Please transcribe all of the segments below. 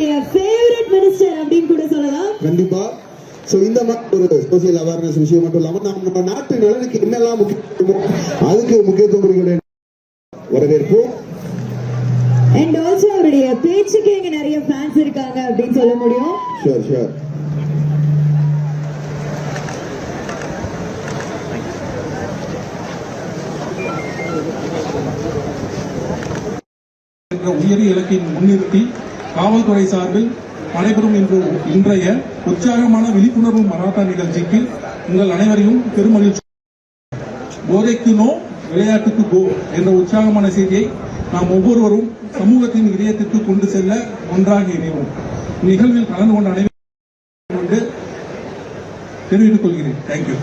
Favourite minister அப்படின்னு கூட சொல்லலாம். கண்டிப்பா. சோ இந்த மாதிரி ஒரு சோசியல் அவேர்னஸ் விஷயம் மட்டும் இல்லாம நம்ம நாட்டு நலனுக்கு என்னெல்லாம் முக்கியத்துவமோ அதுக்கு முக்கியத்துவம் கொடுக்க வரவேற்போம். அண்ட் ஆல்சோ அவருடைய பேச்சுக்கு இங்க நிறைய ஃபேன்ஸ் இருக்காங்க அப்படின்னு சொல்ல முடியும். Sure sure. உயரிய இலக்கின் முன்னிறுத்தி காவல்துறை சார்பில் நடைபெறும் இன்றைய உற்சாகமான விழிப்புணர்வு மராத்தான் நிகழ்ச்சிக்கு உங்கள் அனைவரையும் பெருமகிழ்ச்சி. போதைக்கு நோ, விளையாட்டுக்கு கோ என்ற உற்சாகமான செய்தியை நாம் ஒவ்வொருவரும் சமூகத்தின் இதயத்திற்கு கொண்டு செல்ல ஒன்றாக இணைவோம். நிகழ்வில் கலந்து கொண்ட அனைவரும் கொண்டு தெரிவித்துக் கொள்கிறேன். Thank you.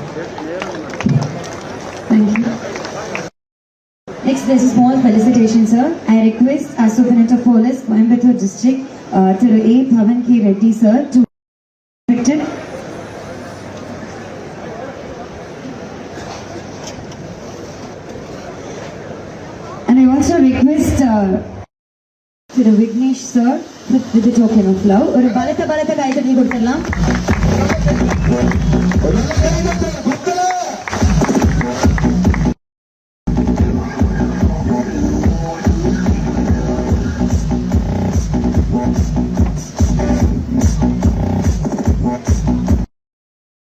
Next, there's a small felicitation, sir. I request our Superintendent of Police, Coimbatore District, Thiru A. Pavan K. Reddy, sir, to be elected. And I also request Thiru Vignesh, sir, with the token of love. ஒரு பலத்த கைதட்டி கொடுத்துடலாம்.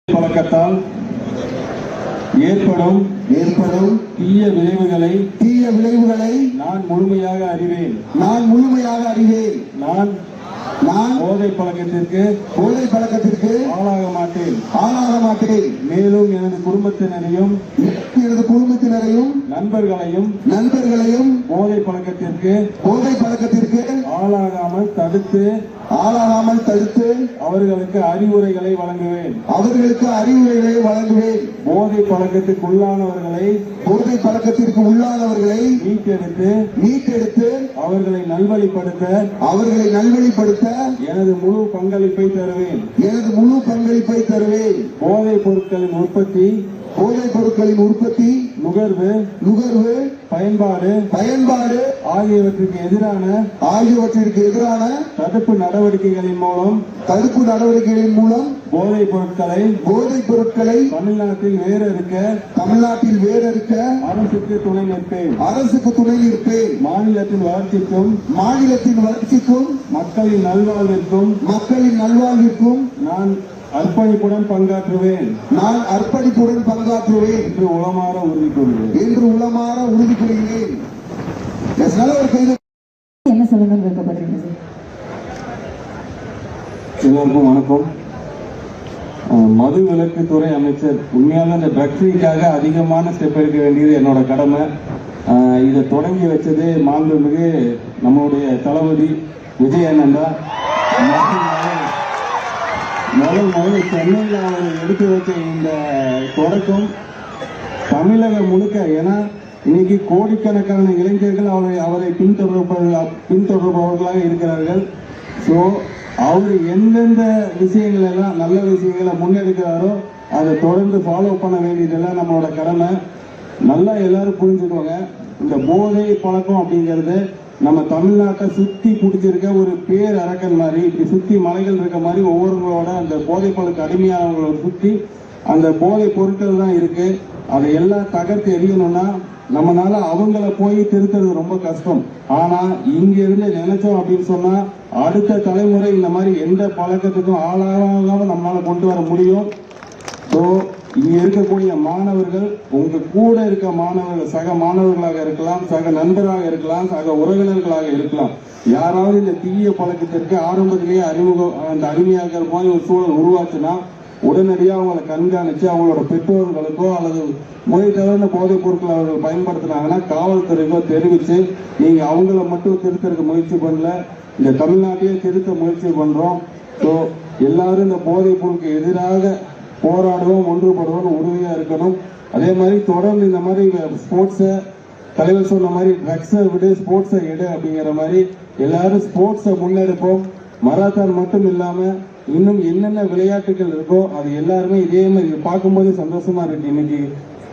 பழக்கத்தால் ஏற்படும் தீய விளைவுகளை நான் முழுமையாக அறிவேன். நான் போதை பழக்கத்திற்கு ஆளாக மாட்டேன். மேலும் எனது குடும்பத்தினரையும் நண்பர்களையும் போதை பழக்கத்திற்கு ஆளாகாமல் தடுத்து அவர்களுக்கு அறிவுரைகளை வழங்குவேன். போதை பழக்கத்திற்கு உள்ளானவர்களை மீட்டெடுத்து அவர்களை நல்வழிப்படுத்த எனது முழு பங்களிப்பை தருவேன். போதைப் பொருட்களின் உற்பத்தி நுகர்வு பயன்பாடு ஆகியவற்றிற்கு எதிரான தடுப்பு நடவடிக்கைகளின் மூலம் போதைப் பொருட்களை தமிழ்நாட்டில் வேறறுக்க அரசுக்கு துணை நிற்பேன். மாநிலத்தின் வளர்ச்சிக்கும் மக்களின் நல்வாழ்விற்கும் நான் அர்ப்பணிப்புடன் பங்காற்றுவேன் என்று உளமாற உறுதி கொள்கிறேன். என்ன சொல்லணும்னு விருப்பப்படுறீங்க சார்? எல்லாருக்கும் வணக்கம். மது விலக்குத்துறை அமைச்சர் உண்மையாக இந்த ட்ரக்ஸுக்காக அதிகமான ஸ்டெப் எடுக்க வேண்டியது என்னோட கடமை. இதை தொடங்கி வச்சது மாண்புமிகு நம்மளுடைய தளபதி விஜயநந்தா. முதல் சென்னையில் அவர் எடுத்து வச்ச இந்த தொடக்கம் தமிழகம் முழுக்க, ஏன்னா இன்னைக்கு கோடிக்கணக்கான இளைஞர்கள் அவரை பின்தொடர்பவர்களாக இருக்கிறார்கள். ஸோ அவர் எந்தெந்த விஷயங்கள் எல்லாம் நல்ல விஷயங்களை முன்னெடுக்கிறாரோ அதை தொடர்ந்து ஃபாலோ பண்ண வேண்டியதெல்லாம் நம்மளோட கடமை. நல்லா எல்லாரும் புரிஞ்சுக்கோங்க, இந்த போதை பழக்கம் அப்படிங்கிறது நம்ம தமிழ்நாட்டை சுத்தி பிடிச்சிருக்க ஒரு பேர் அரக்கன் மாதிரி, இப்படி சுத்தி மலைகள் இருக்க மாதிரி ஒவ்வொருவங்களோட அந்த போதை பழக்க அடிமையானவங்களோட சுத்தி அந்த போதை பொருட்கள் தான் இருக்கு. அதை எல்லாம் தகர்த்து எரியணும்னா நம்மளால அவங்கள போய் திருத்துறது ரொம்ப கஷ்டம். ஆனா இங்க இருந்து நினைச்சோம் அப்படின்னு சொன்னா அடுத்த தலைமுறை இந்த மாதிரி எந்த பழக்கத்துக்கும் ஆளாகாம நம்மளால கொண்டு வர முடியும். ஸோ இங்க இருக்கக்கூடிய மாணவர்கள், உங்க கூட இருக்க மாணவர்கள், சக மாணவர்களாக இருக்கலாம், சக நண்பராக இருக்கலாம், சக உறவினர்களாக இருக்கலாம், யாராவது இந்த தீய பழக்கத்திற்கு ஆரம்பத்திலேயே அந்த அடிமையாகிற மாதிரி ஒரு சூழல் உருவாச்சுன்னா உடனடியாக அவங்களை கண்காணிச்சு அவங்களோட பெற்றோர்களுக்கோ அல்லது முறை தவிர போதைப் பொருட்களை அவர்கள் பயன்படுத்தினாங்கன்னா காவல்துறைக்கோ தெரிவிச்சு நீங்க அவங்கள மட்டும் திருத்தறதுக்கு முயற்சி பண்ணல, இந்த தமிழ்நாட்டையே திருத்த முயற்சி பண்றோம். ஸோ எல்லாரும் இந்த போதைப் பொருளுக்கு எதிராக போராடுவோம், ஒன்றுபடுவோம், உறுதியா இருக்கணும். அதே மாதிரி தொடர்ந்து இந்த மாதிரி ஸ்போர்ட்ஸை தலைவர் சொன்ன மாதிரி ட்ரக்ஸை விட ஸ்போர்ட்ஸை எடு அப்படிங்கிற மாதிரி எல்லாரும் ஸ்போர்ட்ஸை முன்னெடுப்போம். மராத்தான் மட்டும் இல்லாம இன்னும் என்னென்ன விளையாட்டுகள் இருக்கோ அது எல்லாருமே இதே மாதிரி பார்க்கும்போது சந்தோஷமா இருக்கு. இன்னைக்கு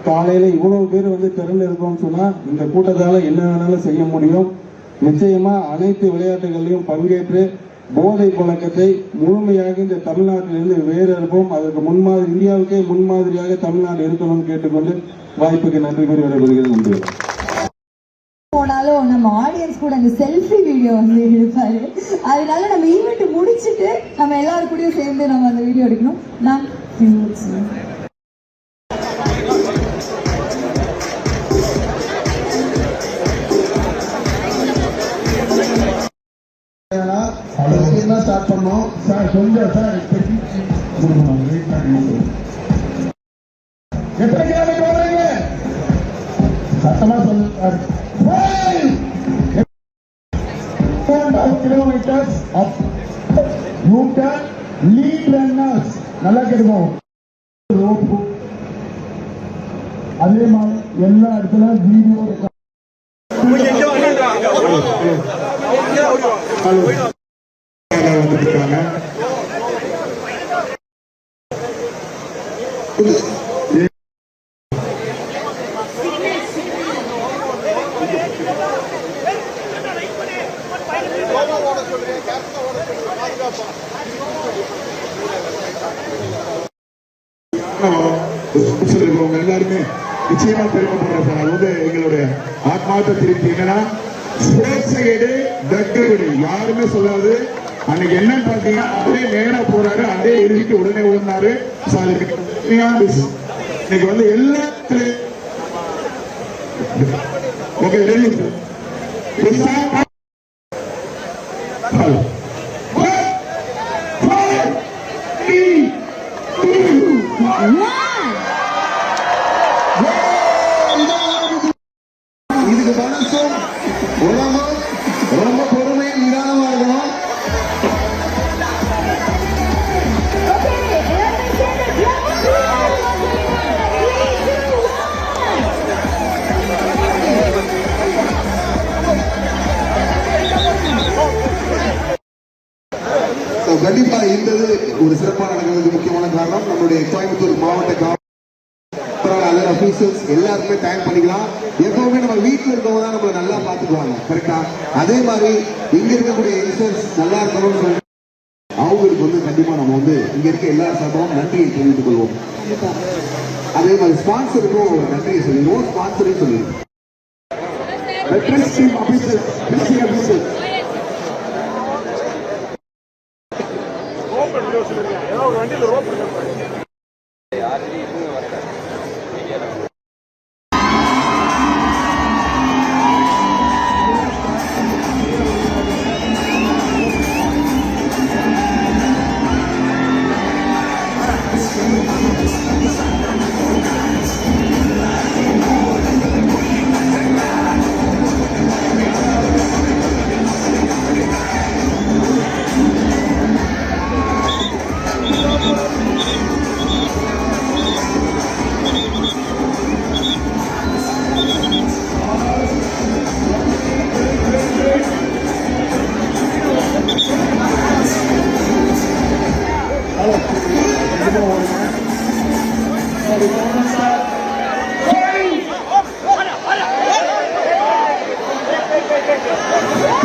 காலையில இவ்வளவு பேர் திறந்து இருக்கோம்னு சொன்னா இந்த கூட்டத்தால என்ன வேணாலும் செய்ய முடியும். நிச்சயமா அனைத்து விளையாட்டுகளையும் பங்கேற்று போதை பழக்கத்தை முழுமையாக இந்த தமிழ்நாட்டிலிருந்து வேறு இருப்போம். அதற்கு முன்மாதிரி இந்தியாவுக்கே முன்மாதிரியாக தமிழ்நாடு இருக்கணும்னு கேட்டுக்கொண்டு வாய்ப்புக்கு நன்றி கூறி விடைபெறுகிறது. நன்றி. போனாலும் நம்ம ஆடியன்ஸ் கூட அந்த செல்ஃபி வீடியோ வந்து எடுப்பாரு. அதனால நம்ம ஈவெண்ட் முடிச்சுட்டு நம்ம எல்லாரும் கூடயும் சேர்ந்து நம்ம அந்த வீடியோ எடுக்கணும். நான் ஸ்டார்ட் பண்ணோம் சார். கொஞ்சம் சார் எத்தனை கிலோமீட்டர் வர்றீங்க சத்தமா சொல்லுங்க sir. 5 kilometers of you can lead runners. நல்லா கேட்டுக்கோங்க. ரோப்பு அதே மாதிரி எல்லா இடத்துல வீடியோ வந்துருக்காங்க. எல்லாருமே நிச்சயமா பெருமைப்படுற சார். அது வந்து எங்களுடைய ஆத்மார்த்த திருப்தி. என்னன்னா யாருமே சொல்லாது. அன்னைக்கு என்னன்னு பாத்தீங்கன்னா அதே நேரா போறாரு, அதே எழுதிட்டு உடனே ஓடினாரு. இன்னைக்கு வந்து எல்லாத்துலயும் ஓகே ரெடி இதுக்கு மனசும் உலகம் ரொம்ப பொறுமை நிதானமா இருக்கணும். கண்டிப்பா இந்த ஒரு சிறப்பாக நடக்கிறதுக்கு முக்கியமான காரணம் நம்மளுடைய கோயம்புத்தூர் மாவட்ட அதர் அபிஷியல்ஸ் எல்லாருமே டைம் பண்ணிக்கலாம். எப்பவுமே நம்ம வீட்டில் இருக்கவங்க தான் நம்மளை நல்லா பார்த்துக்குவாங்க. கரெக்டா? அதே மாதிரி இங்க இருக்கக்கூடிய யங்ஸ்டர்ஸ் நல்லா இருக்கணும்னு சொல்லி அவங்களுக்கு வந்து கண்டிப்பா நம்ம வந்து இங்க இருக்க எல்லா சார்பாகவும் நன்றியை தெரிவித்துக் கொள்வோம். அதே மாதிரி ஸ்பான்சருக்கும் நன்றியை சொல்லிடுவோம். ஸ்பான்சரையும் சொல்லிடுவோம்.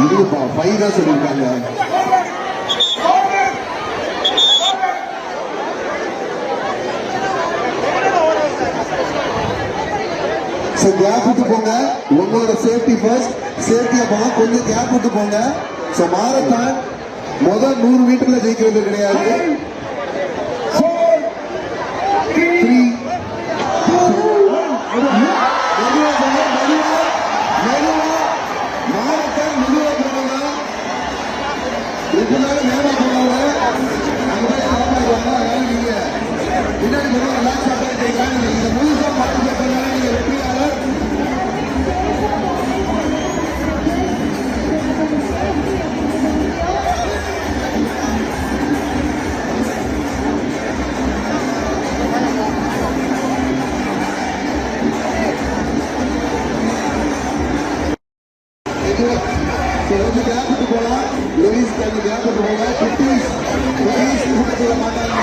இதுப்பா பையனா சொல்லியிருக்காங்க. கேப் விட்டு போங்க. உங்களோட சேஃப்டி ஃபர்ஸ்ட். சேஃப்டியா போங்க. கொஞ்சம் கேப் விட்டு போங்க. மாரத்தான் முதல் 100 மீட்டர்ல ஜெயிக்கிறது கிடையாது. 3 போலாம். லூயிஸ் கொஞ்சம் கேப் விட்டு போங்க. குட்டீஸ் கூட மாட்டாங்க.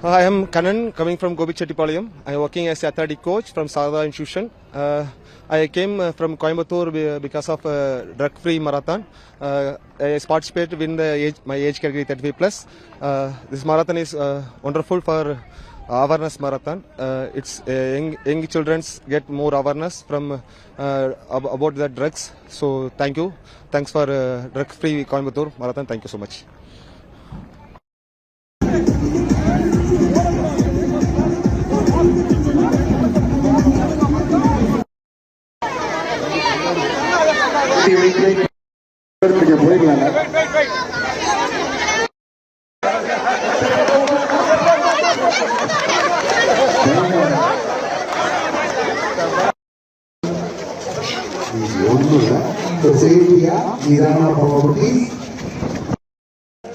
I am Kanan, coming from Gobichettipalayam. I am working as a athletic coach from Sarada Institution. I came from Coimbatore because of drug-free marathon. I participated in my age category 35 plus. This marathon is wonderful for awareness marathon. It's young children get more awareness from about the drugs. So thank you. Thanks for drug-free Coimbatore marathon. Thank you so much.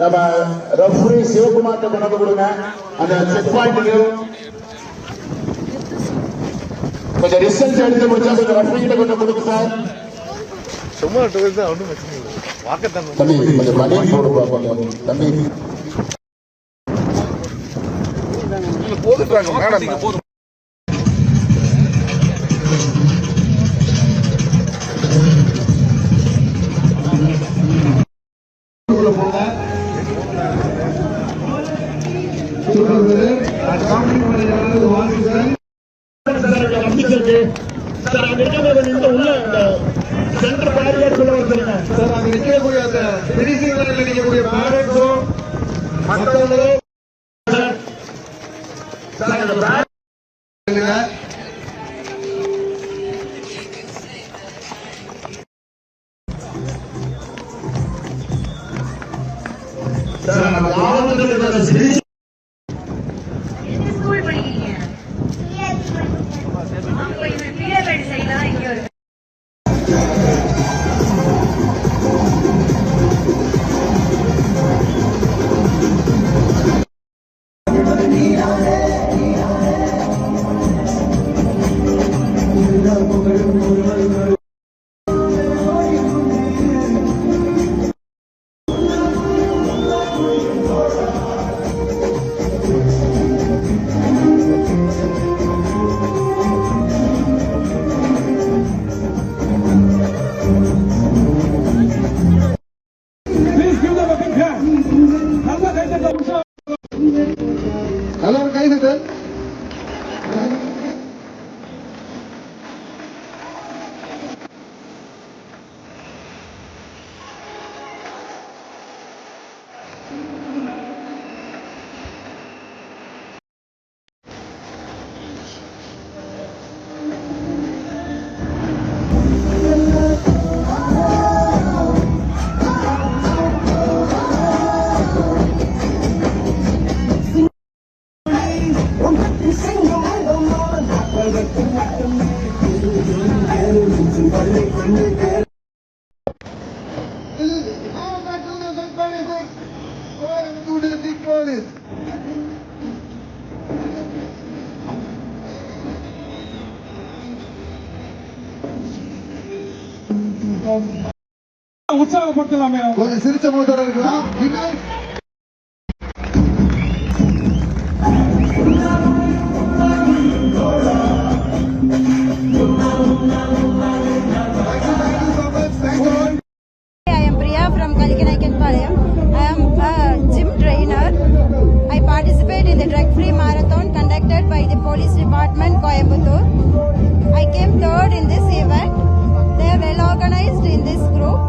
நம்ம referee சிவகுமார்ட்ட கொண்டு கொடுங்க அந்த check பாயிண்ட்டுக்கு கொஞ்சம் result எடுத்து முடிச்சா கொஞ்சம் referee கிட்ட கொண்டு கொடுங்க சார். சும்மா ஒன்றும் பிரச்சனை இல்லை. வாக்கத்தான் தம்பி கொஞ்சம் பனியன் போடு பாப்போம் தம்பி. போதுட்டாங்க மேடம் போதும். சார் அங்க நிக்கக்கூடிய அந்த பிடிசிங் லைன்ல நிக்கக்கூடிய பேரண்ட்ஸும் மற்றவங்களும் ஸ்கூல் படிக்கிறீங்க அப்ப இந்த பிள்ளைகள் சைடுல இங்க ஒரு எல்லாரும் கை தட்டு. உற்சாகப்படுத்தலாமே. கொஞ்சம் சிரிச்ச முகத்தோட இருக்கலாம். I am Priya from Kalikanaikenpalayam. I am a gym trainer. I participate in the drug-free marathon conducted by the police department Coimbatore. I came third in this event. They are well organized in this group.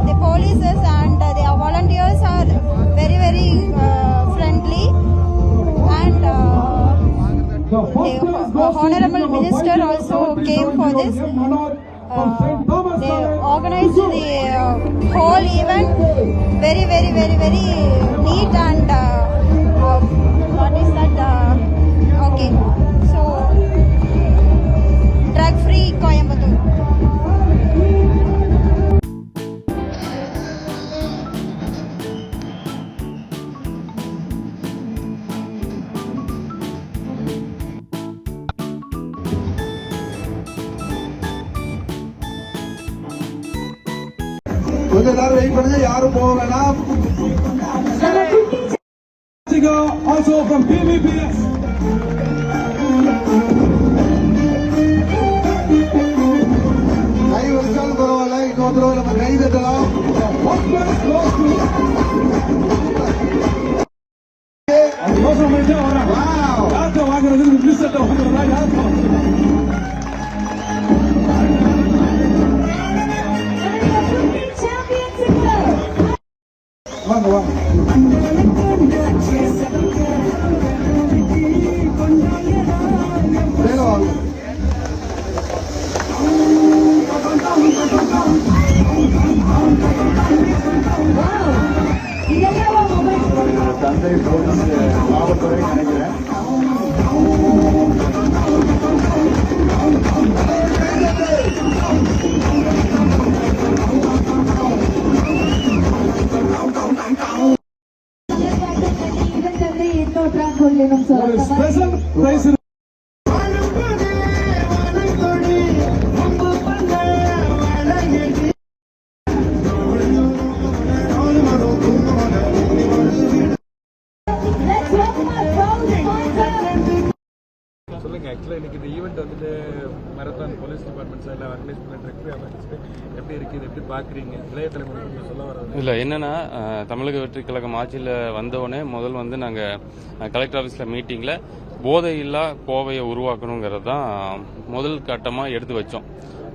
The polices and the volunteers are very friendly, and the honorable minister also came for this. They organized the whole event very neat and what is that? Okay, so drug-free Coimbatore. கொஞ்ச நேரம் wait பண்ணுங்க, யாரும் போக வேணாம். Raja, also from PVPS. கை வச்சாலும் பரவாயில்ல, இன்னொரு தடவை நம்ம கை தட்டலாம். First place goes to. அவசரமாயிட்டே வர்றாங்க. யார்கிட்ட வாங்குறது மினிஸ்டர்ட்ட வாங்குறதா யார்கிட்ட வாங்க வாங்க. மேல வாங்க. தந்தை போலீஸ் காவல்துறை நினைக்கிறேன். ஒரு ஸ்பெஷல் பிரைஸ் சொல்லுங்க. ஆக்சுவலாக இன்னைக்கு இந்த ஈவெண்ட் வந்துட்டு மரத்தான் போலீஸ் டிபார்ட்மெண்ட் சைடில் ஆர்கனைஸ் பண்ண ட்ரக் ஃப்ரீ அவேர்னஸ் எப்படி இருக்கு, இது எப்படி பாக்குறீங்க? இளைய தலைமுறை கொஞ்சம் சொல்ல வர இல்லை என்னன்னா தமிழக வெற்றி கழகம் ஆட்சியில் வந்தவுடனே முதல் வந்து நாங்கள் கலெக்டர் ஆஃபீஸில் மீட்டிங்கில் போதையில்லா கோவையை உருவாக்கணுங்கிறது தான் முதல் கட்டமாக எடுத்து வச்சோம்.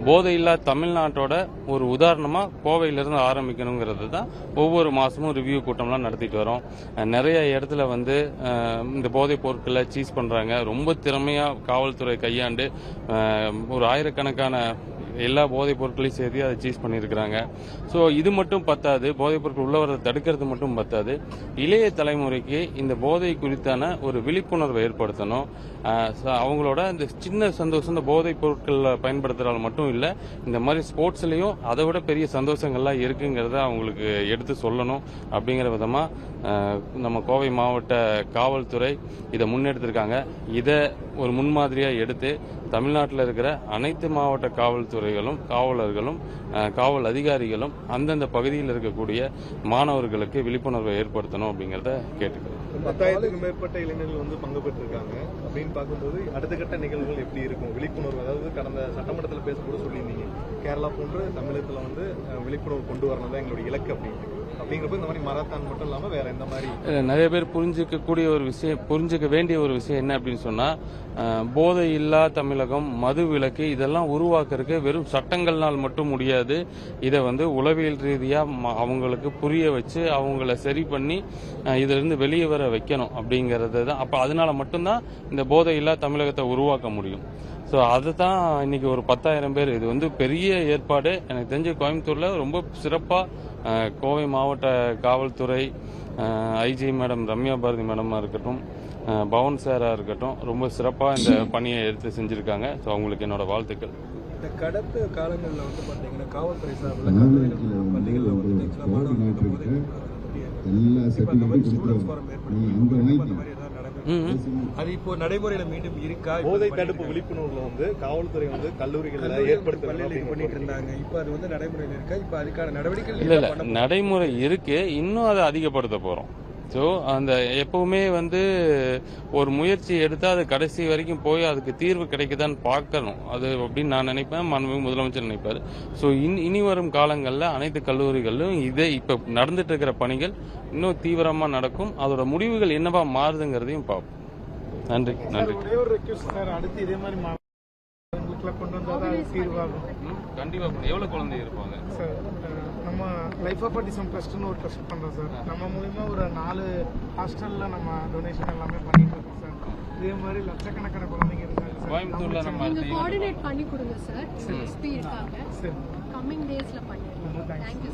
போதையில்லா தமிழ்நாட்டோட ஒரு உதாரணமாக கோவையிலிருந்து ஆரம்பிக்கணுங்கிறது தான் ஒவ்வொரு மாதமும் ரிவ்யூ கூட்டம்லாம் நடத்திட்டு வரோம். நிறைய இடத்துல வந்து இந்த போதைப் பொருட்களை சீஸ் பண்ணுறாங்க. ரொம்ப திறமையாக காவல்துறை கையாண்டு ஒரு ஆயிரக்கணக்கான எல்லா போதைப் பொருட்களையும் சேர்த்து அதை சீஸ் பண்ணியிருக்கிறாங்க. ஸோ இது மட்டும் பத்தாது, போதைப் பொருட்கள் உள்ள வரதை தடுக்கிறது மட்டும் பத்தாது, இளைய தலைமுறைக்கு இந்த போதை குறித்தான ஒரு விழிப்புணர்வை ஏற்படுத்தணும். அவங்களோட இந்த சின்ன சந்தோஷம் இந்த போதைப் பொருட்களில் பயன்படுத்துறால் மட்டும் இல்லை, இந்த மாதிரி ஸ்போர்ட்ஸ்லையும் அதை விட பெரிய சந்தோஷங்கள்லாம் இருக்குங்கிறத அவங்களுக்கு எடுத்து சொல்லணும். அப்படிங்கிற விதமாக நம்ம கோவை மாவட்ட காவல்துறை இதை முன்னெடுத்திருக்காங்க. இதை ஒரு முன்மாதிரியாக எடுத்து தமிழ்நாட்டில் இருக்கிற அனைத்து மாவட்ட காவல்துறைகளும் காவலர்களும் காவல் அதிகாரிகளும் அந்தந்த பகுதியில் இருக்கக்கூடிய மாணவர்களுக்கு விழிப்புணர்வை ஏற்படுத்தணும் அப்படிங்கிறத கேட்டுக்கிறேன். 10,000க்கும் மேற்பட்ட இளைஞர்கள் வந்து பங்கு பெற்றிருக்காங்க அப்படின்னு பார்க்கும்போது அடுத்த கட்ட நிகழ்வுகள் எப்படி இருக்கும்? விழிப்புணர்வு, அதாவது கடந்த சட்டமன்றத்தில் பேசக்கூட சொல்லியிருந்தீங்க, கேரளா போன்று தமிழகத்தில் வந்து விழிப்புணர்வு கொண்டு வரணும் தான் எங்களுடைய இலக்கு அப்படிங்கிறப்ப இந்த மாதிரி மராத்தான் மட்டும் இல்லாமல் வேற எந்த மாதிரி நிறைய பேர் புரிஞ்சுக்க வேண்டிய ஒரு விஷயம் என்ன அப்படின்னு சொன்னா, போதை இல்லா தமிழகம், மது விலக்கு இதெல்லாம் உருவாக்குறதுக்கு வெறும் சட்டங்கள்னால் மட்டும் முடியாது. இதை வந்து உளவியல் ரீதியா அவங்களுக்கு புரிய வச்சு அவங்கள சரி பண்ணி இதிலிருந்து வெளியே வர வைக்கணும் அப்படிங்கறது தான். அப்ப அதனால மட்டும்தான் இந்த போதை இல்லா தமிழகத்தை உருவாக்க முடியும். ஸோ அதுதான் இன்னைக்கு ஒரு 10,000 பேர், இது வந்து பெரிய ஏற்பாடு. எனக்கு தெரிஞ்ச கோயம்புத்தூர்ல ரொம்ப சிறப்பா கோவை மாவட்ட காவல்துறை ஐஜி மேடம் ரம்யா பாரதி மேடமா இருக்கட்டும், பவன் சாரா இருக்கட்டும், ரொம்ப சிறப்பா இந்த பணியை எடுத்து செஞ்சிருக்காங்க. ஸோ அவங்களுக்கு என்னோட வாழ்த்துக்கள். இந்த கடந்த காலங்களில் வந்து பார்த்தீங்கன்னா காவல்துறை சார்பில் பள்ளிகளில் வந்து சில மாணவர்களுக்கு அது இப்போ நடைமுறையில மீண்டும் இருக்கா? போதை தடுப்பு விழிப்புணர்வுல வந்து காவல்துறை வந்து கல்லூரிகள்ல ஏற்படுத்த பண்ணிட்டு இருந்தாங்க. இப்ப அது வந்து நடைமுறையில இருக்கா? இப்ப அதுக்கான நடவடிக்கைகள் இல்ல நடைமுறை இருக்கு, இன்னும் அதை அதிகப்படுத்த போறோம். ஸோ அந்த எப்பவுமே வந்து ஒரு முயற்சி எடுத்தா அது கடைசி வரைக்கும் போய் அதுக்கு தீர்வு கிடைக்குதான்னு பார்க்கணும். அது அப்படின்னு நான் நினைப்பேன், மாண்புமிகு முதலமைச்சர் நினைப்பாரு. ஸோ இனி வரும் காலங்களில் அனைத்து கல்லூரிகளிலும் இதே இப்ப நடந்துட்டு இருக்கிற பணிகள் இன்னும் தீவிரமா நடக்கும். அதோட முடிவுகள் என்னவா மாறுதுங்கிறதையும் பார்ப்போம். நன்றி நன்றி. அடுத்து இதே மாதிரி கொண்டு வந்தால் தீர்வாகும். கண்டிப்பா. எவ்வளவு குழந்தை இருப்பாங்க சார்? நம்ம லைஃப் ஆஃப் ஆட்டிசம் ட்ரஸ்ட்னு ஒரு ட்ரஸ்ட் பண்றோம் சார். நம்ம மூலியமா ஒரு 4 ஹாஸ்டல்ல நம்ம டொனேஷன் எல்லாமே பண்ணிட்டு இருக்கோம் சார். இதே மாதிரி லட்சக்கணக்கான குழந்தைங்க இருக்காங்க கோயம்புத்தூர்ல. நம்ம கோஆர்டினேட் பண்ணி கொடுங்க சார். எஸ்பி இருக்காங்க. கம்மிங் டேஸ்ல பண்ணிடுறோம். தேங்க்யூ.